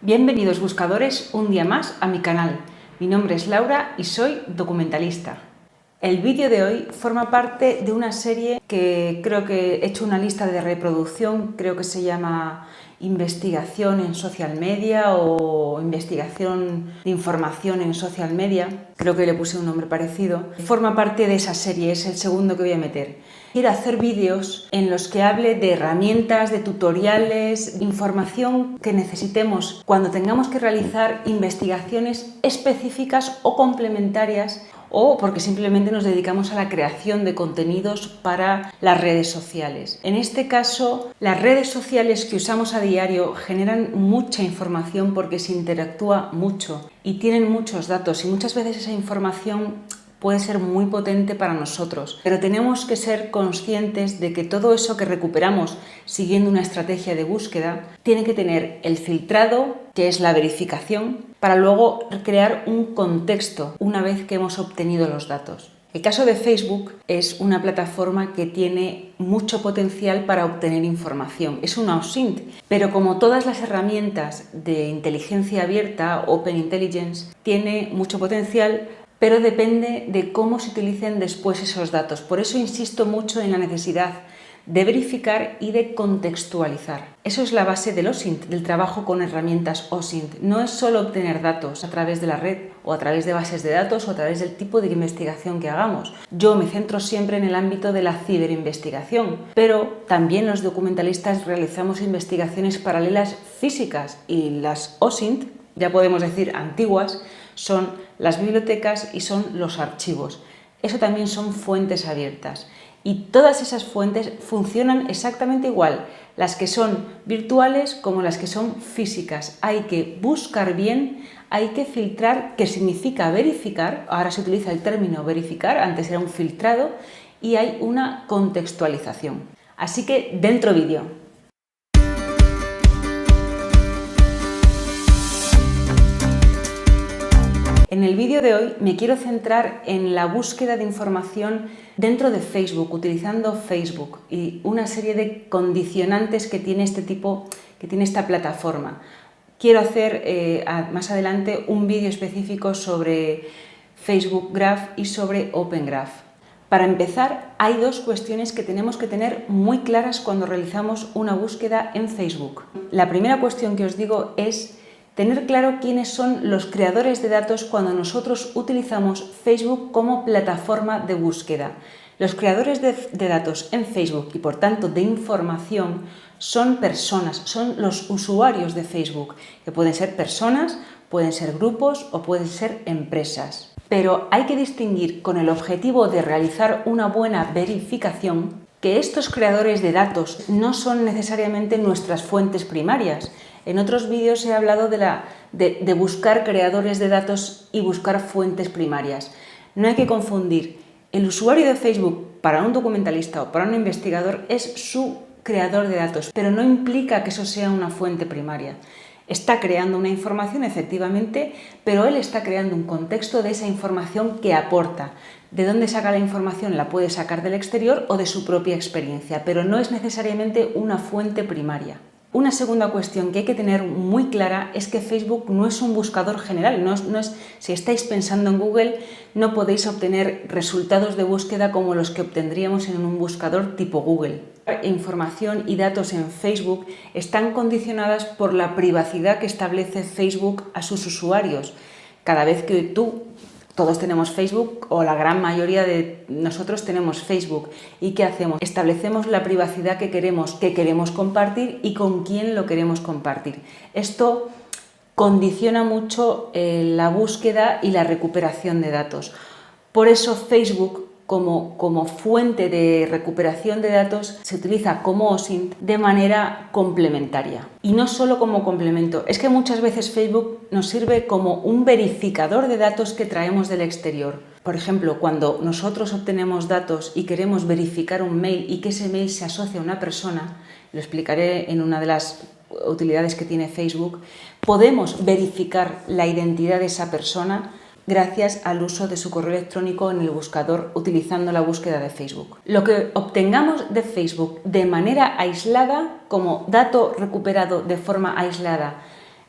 Bienvenidos buscadores un día más a mi canal. Mi nombre es Laura y soy documentalista. El vídeo de hoy forma parte de una serie que creo que he hecho una lista de reproducción, creo que se llama Investigación en Social Media o Investigación de Información en Social Media, creo que le puse un nombre parecido. Forma parte de esa serie, es el segundo que voy a meter. Quiero hacer vídeos en los que hable de herramientas, de tutoriales, información que necesitemos cuando tengamos que realizar investigaciones específicas o complementarias o porque simplemente nos dedicamos a la creación de contenidos para las redes sociales. En este caso, las redes sociales que usamos a diario generan mucha información porque se interactúa mucho y tienen muchos datos y muchas veces esa información puede ser muy potente para nosotros, pero tenemos que ser conscientes de que todo eso que recuperamos siguiendo una estrategia de búsqueda tiene que tener el filtrado, que es la verificación, para luego crear un contexto una vez que hemos obtenido los datos. El caso de Facebook es una plataforma que tiene mucho potencial para obtener información. Es una OSINT, pero como todas las herramientas de inteligencia abierta, Open Intelligence, tiene mucho potencial, pero depende de cómo se utilicen después esos datos. Por eso insisto mucho en la necesidad de verificar y de contextualizar. Eso es la base del OSINT, del trabajo con herramientas OSINT. No es solo obtener datos a través de la red o a través de bases de datos o a través del tipo de investigación que hagamos. Yo me centro siempre en el ámbito de la ciberinvestigación, pero también los documentalistas realizamos investigaciones paralelas físicas y las OSINT, ya podemos decir antiguas, son las bibliotecas y son los archivos. Eso también son fuentes abiertas. Y todas esas fuentes funcionan exactamente igual, las que son virtuales como las que son físicas. Hay que buscar bien, hay que filtrar, que significa verificar, ahora se utiliza el término verificar, antes era un filtrado, y hay una contextualización. Así que dentro vídeo. En el vídeo de hoy me quiero centrar en la búsqueda de información dentro de Facebook, utilizando Facebook y una serie de condicionantes que tiene esta plataforma. Quiero hacer más adelante un vídeo específico sobre Facebook Graph y sobre Open Graph. Para empezar, hay dos cuestiones que tenemos que tener muy claras cuando realizamos una búsqueda en Facebook. La primera cuestión que os digo es tener claro quiénes son los creadores de datos cuando nosotros utilizamos Facebook como plataforma de búsqueda. Los creadores de datos en Facebook y por tanto de información son personas, son los usuarios de Facebook, que pueden ser personas, pueden ser grupos o pueden ser empresas. Pero hay que distinguir con el objetivo de realizar una buena verificación que estos creadores de datos no son necesariamente nuestras fuentes primarias. En otros vídeos he hablado de buscar creadores de datos y buscar fuentes primarias. No hay que confundir. El usuario de Facebook para un documentalista o para un investigador es su creador de datos, pero no implica que eso sea una fuente primaria. Está creando una información, efectivamente, pero él está creando un contexto de esa información que aporta. ¿De dónde saca la información? La puede sacar del exterior o de su propia experiencia, pero no es necesariamente una fuente primaria. Una segunda cuestión que hay que tener muy clara es que Facebook no es un buscador general. Si estáis pensando en Google, no podéis obtener resultados de búsqueda como los que obtendríamos en un buscador tipo Google. Información y datos en Facebook están condicionadas por la privacidad que establece Facebook a sus usuarios. Cada vez que todos tenemos Facebook o la gran mayoría de nosotros tenemos Facebook. ¿Y qué hacemos? Establecemos la privacidad que queremos compartir y con quién lo queremos compartir. Esto condiciona mucho la búsqueda y la recuperación de datos. Por eso Facebook, como fuente de recuperación de datos, se utiliza como OSINT de manera complementaria. Y no solo como complemento, es que muchas veces Facebook nos sirve como un verificador de datos que traemos del exterior. Por ejemplo, cuando nosotros obtenemos datos y queremos verificar un mail y que ese mail se asocia a una persona, lo explicaré en una de las utilidades que tiene Facebook, podemos verificar la identidad de esa persona gracias al uso de su correo electrónico en el buscador utilizando la búsqueda de Facebook. Lo que obtengamos de Facebook de manera aislada, como dato recuperado de forma aislada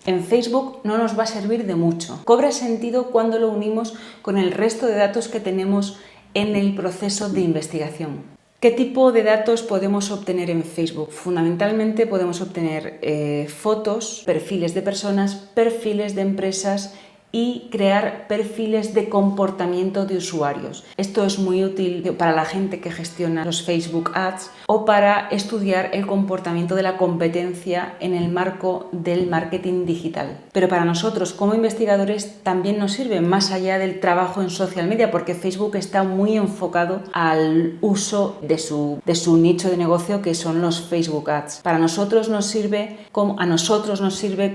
en Facebook no nos va a servir de mucho. Cobra sentido cuando lo unimos con el resto de datos que tenemos en el proceso de investigación. ¿Qué tipo de datos podemos obtener en Facebook? Fundamentalmente podemos obtener fotos, perfiles de personas, perfiles de empresas y crear perfiles de comportamiento de usuarios. Esto es muy útil para la gente que gestiona los Facebook Ads o para estudiar el comportamiento de la competencia en el marco del marketing digital. Pero para nosotros como investigadores también nos sirve más allá del trabajo en social media, porque Facebook está muy enfocado al uso de su nicho de negocio, que son los Facebook Ads. A nosotros nos sirve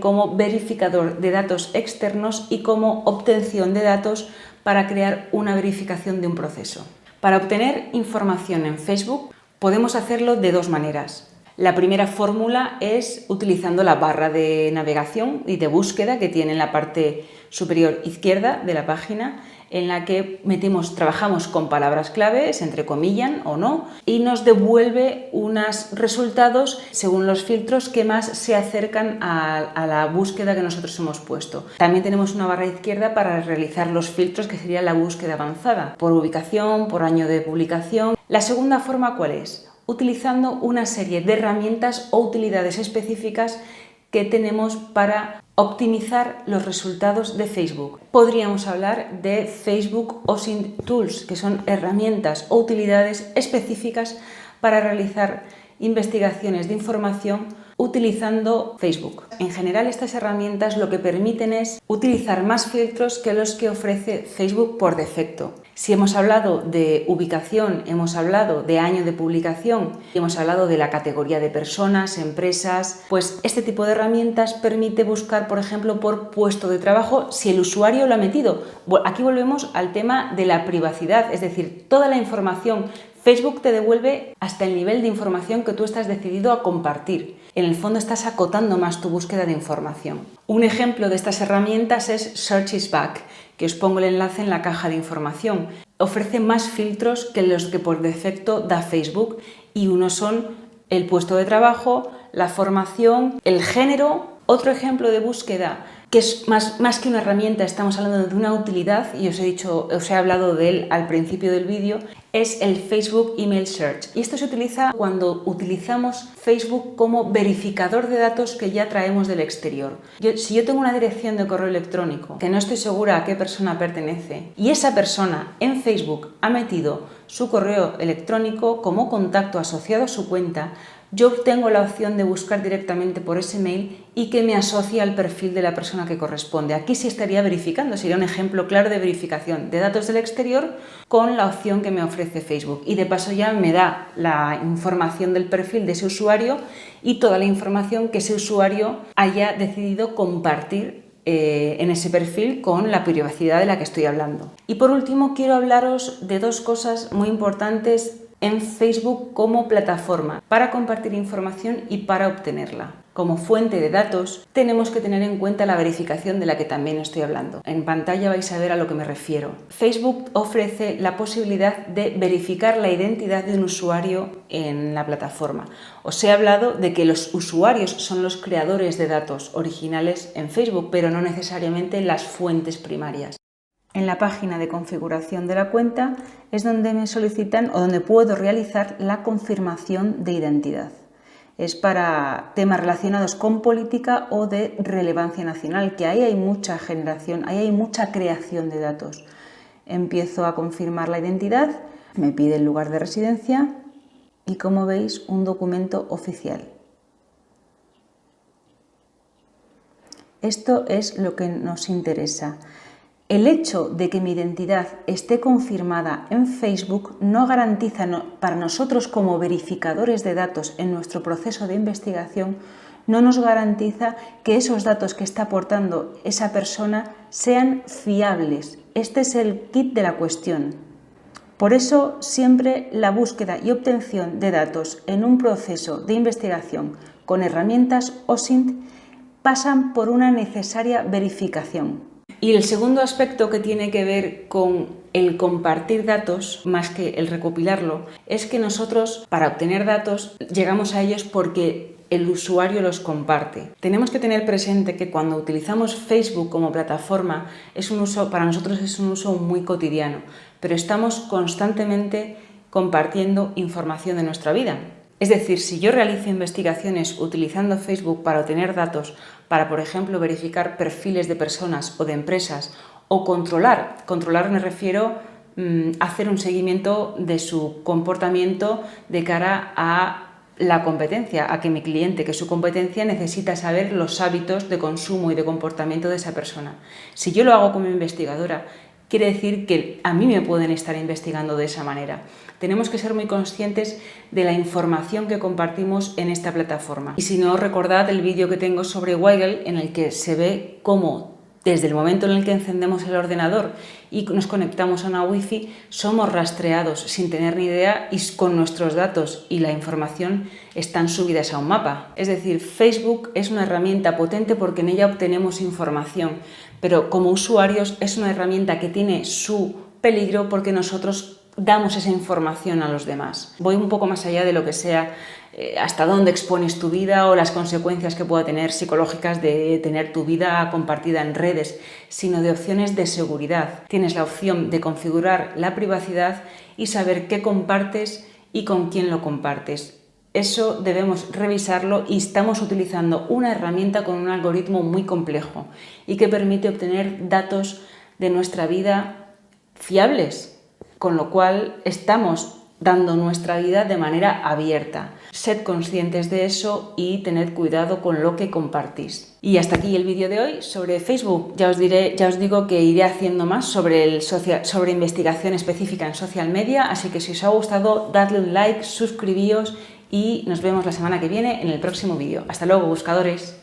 como verificador de datos externos y como obtención de datos para crear una verificación de un proceso. Para obtener información en Facebook podemos hacerlo de dos maneras. La primera fórmula es utilizando la barra de navegación y de búsqueda que tiene en la parte superior izquierda de la página, en la que trabajamos con palabras clave, se entrecomillan o no, y nos devuelve unos resultados según los filtros que más se acercan a la búsqueda que nosotros hemos puesto. También tenemos una barra izquierda para realizar los filtros, que sería la búsqueda avanzada, por ubicación, por año de publicación. La segunda forma, ¿cuál es? Utilizando una serie de herramientas o utilidades específicas que tenemos para optimizar los resultados de Facebook. Podríamos hablar de Facebook OSINT Tools, que son herramientas o utilidades específicas para realizar investigaciones de información utilizando Facebook. En general, estas herramientas lo que permiten es utilizar más filtros que los que ofrece Facebook por defecto. Si hemos hablado de ubicación, hemos hablado de año de publicación, hemos hablado de la categoría de personas, empresas, pues este tipo de herramientas permite buscar, por ejemplo, por puesto de trabajo si el usuario lo ha metido. Aquí volvemos al tema de la privacidad, es decir, toda la información Facebook te devuelve hasta el nivel de información que tú estás decidido a compartir. En el fondo estás acotando más tu búsqueda de información. Un ejemplo de estas herramientas es Search is Back, que os pongo el enlace en la caja de información. Ofrece más filtros que los que por defecto da Facebook, y unos son el puesto de trabajo, la formación, el género. Otro ejemplo de búsqueda que es más que una herramienta, estamos hablando de una utilidad, y os he hablado de él al principio del vídeo, es el Facebook Email Search. Y esto se utiliza cuando utilizamos Facebook como verificador de datos que ya traemos del exterior. Si yo tengo una dirección de correo electrónico que no estoy segura a qué persona pertenece, y esa persona en Facebook ha metido su correo electrónico como contacto asociado a su cuenta, yo tengo la opción de buscar directamente por ese mail y que me asocie al perfil de la persona que corresponde. Aquí sí estaría verificando, sería un ejemplo claro de verificación de datos del exterior con la opción que me ofrece Facebook. Y de paso ya me da la información del perfil de ese usuario y toda la información que ese usuario haya decidido compartir en ese perfil con la privacidad de la que estoy hablando. Y por último, quiero hablaros de dos cosas muy importantes en Facebook como plataforma para compartir información y para obtenerla. Como fuente de datos, tenemos que tener en cuenta la verificación de la que también estoy hablando. En pantalla vais a ver a lo que me refiero. Facebook ofrece la posibilidad de verificar la identidad de un usuario en la plataforma. Os he hablado de que los usuarios son los creadores de datos originales en Facebook, pero no necesariamente las fuentes primarias. En la página de configuración de la cuenta es donde me solicitan o donde puedo realizar la confirmación de identidad. Es para temas relacionados con política o de relevancia nacional, que ahí hay mucha generación, ahí hay mucha creación de datos. Empiezo a confirmar la identidad, me pide el lugar de residencia y, como veis, un documento oficial. Esto es lo que nos interesa. El hecho de que mi identidad esté confirmada en Facebook no garantiza para nosotros como verificadores de datos en nuestro proceso de investigación, no nos garantiza que esos datos que está aportando esa persona sean fiables. Este es el kit de la cuestión. Por eso siempre la búsqueda y obtención de datos en un proceso de investigación con herramientas OSINT pasan por una necesaria verificación. Y el segundo aspecto que tiene que ver con el compartir datos, más que el recopilarlo, es que nosotros, para obtener datos, llegamos a ellos porque el usuario los comparte. Tenemos que tener presente que cuando utilizamos Facebook como plataforma para nosotros es un uso muy cotidiano, pero estamos constantemente compartiendo información de nuestra vida. Es decir, si yo realizo investigaciones utilizando Facebook para obtener datos, para, por ejemplo, verificar perfiles de personas o de empresas, o controlar me refiero a hacer un seguimiento de su comportamiento de cara a la competencia, a que mi cliente, que su competencia necesita saber los hábitos de consumo y de comportamiento de esa persona. Si yo lo hago como investigadora, quiere decir que a mí me pueden estar investigando de esa manera. Tenemos que ser muy conscientes de la información que compartimos en esta plataforma. Y si no, recordad el vídeo que tengo sobre Weigel, en el que se ve cómo desde el momento en el que encendemos el ordenador y nos conectamos a una wifi, somos rastreados sin tener ni idea y con nuestros datos y la información están subidas a un mapa. Es decir, Facebook es una herramienta potente porque en ella obtenemos información, pero como usuarios es una herramienta que tiene su peligro porque nosotros damos esa información a los demás. Voy un poco más allá de lo que sea hasta dónde expones tu vida o las consecuencias que pueda tener psicológicas de tener tu vida compartida en redes, sino de opciones de seguridad. Tienes la opción de configurar la privacidad y saber qué compartes y con quién lo compartes. Eso debemos revisarlo y estamos utilizando una herramienta con un algoritmo muy complejo y que permite obtener datos de nuestra vida fiables, con lo cual estamos dando nuestra vida de manera abierta. Sed conscientes de eso y tened cuidado con lo que compartís. Y hasta aquí el vídeo de hoy sobre Facebook. Ya os digo que iré haciendo más sobre investigación específica en social media, así que si os ha gustado, dadle un like, suscribíos y nos vemos la semana que viene en el próximo vídeo. Hasta luego, buscadores.